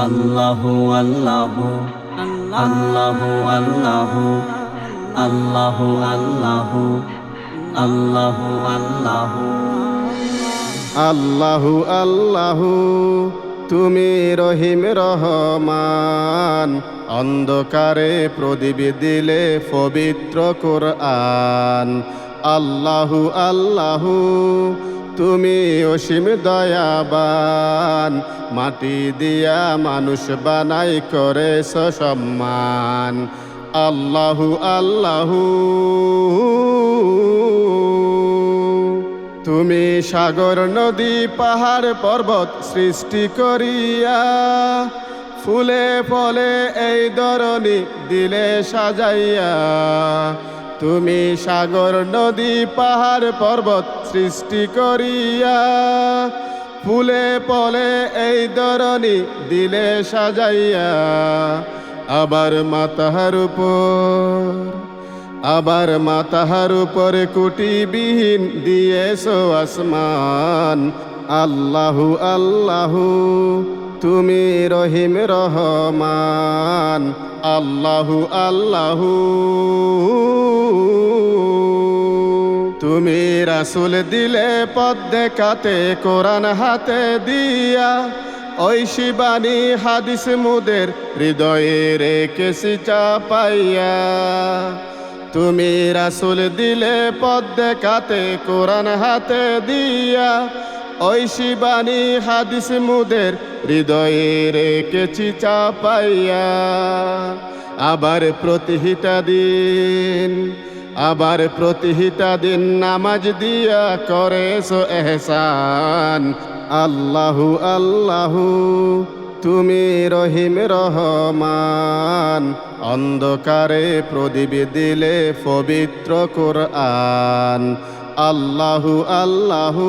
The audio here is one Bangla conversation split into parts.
আল্লাহু আল্লাহু আল্লাহু আল্লাহু আল্লাহু আল্লাহু আল্লাহু আল্লাহু আল্লাহু আল্লাহু তুমি রহিম রহমান, অন্ধকারে প্রদীপ দিলে পবিত্র কোরআন। আল্লাহু আল্লাহু তুমি অসীম দয়াবান, মাটি দিয়া মানুষ বানাই করেছ সম্মান। আল্লাহু আল্লাহু তুমি সাগর নদী পাহাড় পর্বত সৃষ্টি করিয়া, ফুলে ফলে এই ধরণী দিলে সাজাইয়া। তুমি সাগর নদী পাহাড় পর্বত সৃষ্টি করিয়া, ফুলে ফলে এই ধরণী দিলে সাজাইয়া। আবার মাতাহার উপরে কুটিবিহীন দিয়েছো আসমান। আল্লাহু আল্লাহু তুমি রহিম রহমান। আল্লাহু আল্লাহু তুমি রাসূল দিলে পথ দেখাতে কোরআন হাতে দিয়া, ঐশী বাণী হাদিস মুদের হৃদয়ে রেখেছি চাপাইয়া। তুমি রাসূল দিলে পথ দেখাতে কোরআন হাতে দিয়া, ঐশী বাণী হাদিস মুদের হৃদয়ে রেখেছি চাপাইয়া। আবার প্রতিহিতা দিন নামাজ দিয়া করেছো এহসান। আল্লাহু আল্লাহু তুমি রহিম রহমান, অন্ধকারে প্রদীপ দিলে পবিত্র কোরআন। আল্লাহু আল্লাহু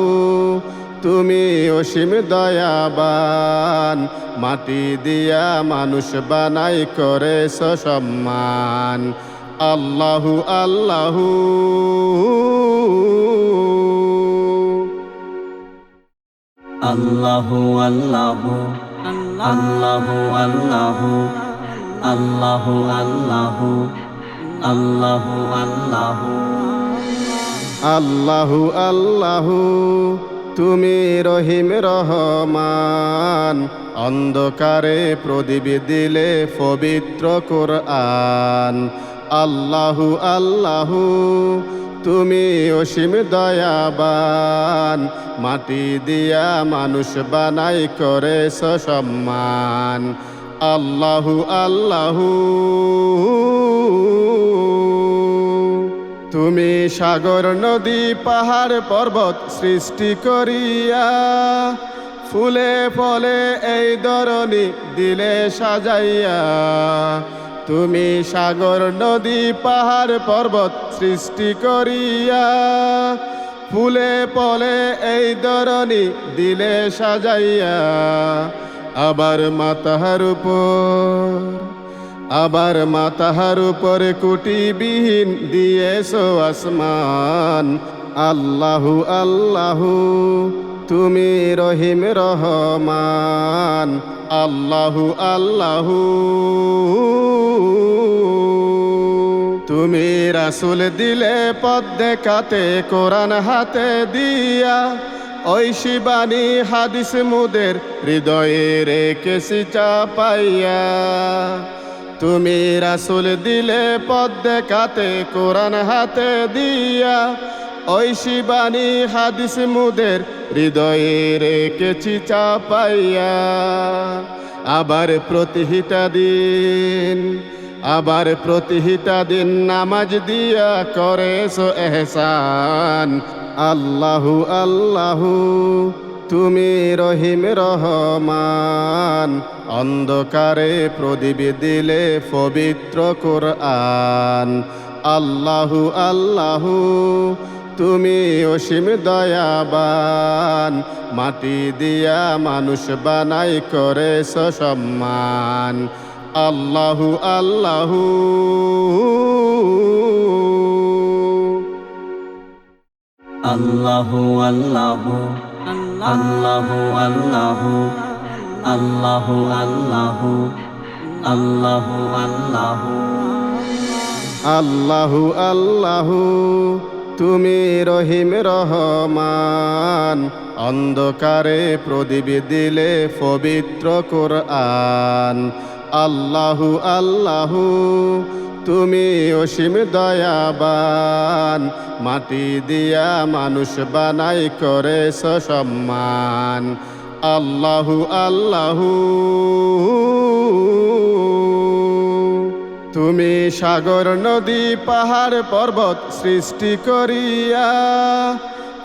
তুমি অসীম দয়াবান, মাটি দিয়া মানুষ বানাই করেছ সম্মান। আল্লাহু আল্লাহু আল্লাহু আল্লাহু আল্লাহু আল্লাহু আল্লাহু আল্লাহু আল্লাহু আল্লাহু আল্লাহু আল্লাহু তুমি রহিম রহমান, অন্ধকারে প্রদীপ দিলে পবিত্র কোরআন। আল্লাহু আল্লাহু তুমি অসীম দয়াবান, মাটি দিয়া মানুষ বানাই করেছ সম্মান। আল্লাহু আল্লাহু তুমি সাগর নদী পাহাড় পর্বত সৃষ্টি করিয়া, ফুলে ফলে এই ধরণী দিলে সাজাইয়া। তুমি সাগর নদী পাহাড় পর্বত সৃষ্টি করিয়া, ফুলে ফলে এই ধরণী দিলে সাজাইয়া। আবার মাতাহার উপরে কুটিবিহীন দিয়েছো আসমান। আল্লাহু আল্লাহু তুমি রহিম রহমান। আল্লাহু আল্লাহু তুমি রাসূল দিলে পথ দেখাতে কোরআন হাতে দিয়া, ঐশী বাণী হাদিস মুদের হৃদয়ে রেখেছি চাপাইয়া। তুমি রাসূল দিলে পথ দেখাতে কোরআন হাতে দিয়া, ঐশী বাণী হাদিস মুদের হৃদয়ে রেখেছি চাপাইয়া। আবার প্রতিহিতা দিন নামাজ দিয়া করেছো এহসান। আল্লাহু আল্লাহু তুমি রহিম রহমান, অন্ধকারে প্রদীপ দিলে পবিত্র কোরআন। আল্লাহু আল্লাহু তুমি অসীম দয়াবান, মাটি দিয়া মানুষ বানাই করেছ সম্মান। আল্লাহু আল্লাহু আল্লাহু আল্লাহু আল্লাহু আল্লাহু আল্লাহু আল্লাহু আল্লাহু আল্লাহু আল্লাহু আল্লাহু তুমি রহিম রহমান, অন্ধকারে প্রদীপ দিলে পবিত্র কোরআন। আল্লাহু আল্লাহু তুমি অসীম দয়াবান, মাটি দিয়া মানুষ বানাই করেছ সম্মান। আল্লাহু আল্লাহু তুমি সাগর নদী পাহাড় পর্বত সৃষ্টি করিয়া,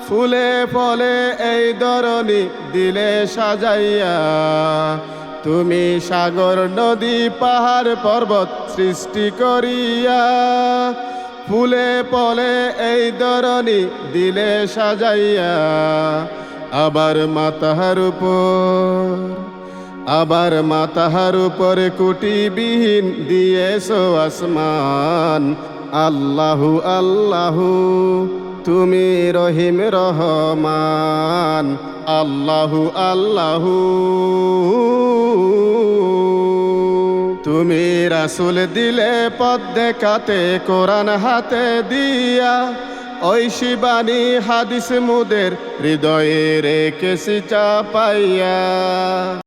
ফুলে ফলে এই ধরণী দিলে সাজাইয়া। তুমি সাগর নদী পাহাড় পর্বত সৃষ্টি করিয়া, ফুলে ফলে এই ধরণী দিলে সাজাইয়া। আবার মাথার উপর কুটিবিহীন দিয়েছো আসমান। আল্লাহু আল্লাহু তুমি রহিম রহমান। আল্লাহু আল্লাহু তুমি রাসূল দিলে পথ দেখাতে কোরআন হাতে দিয়া, ঐশী বাণী হাদিস মুদের হৃদয়ে রেখেছি চাপাইয়া।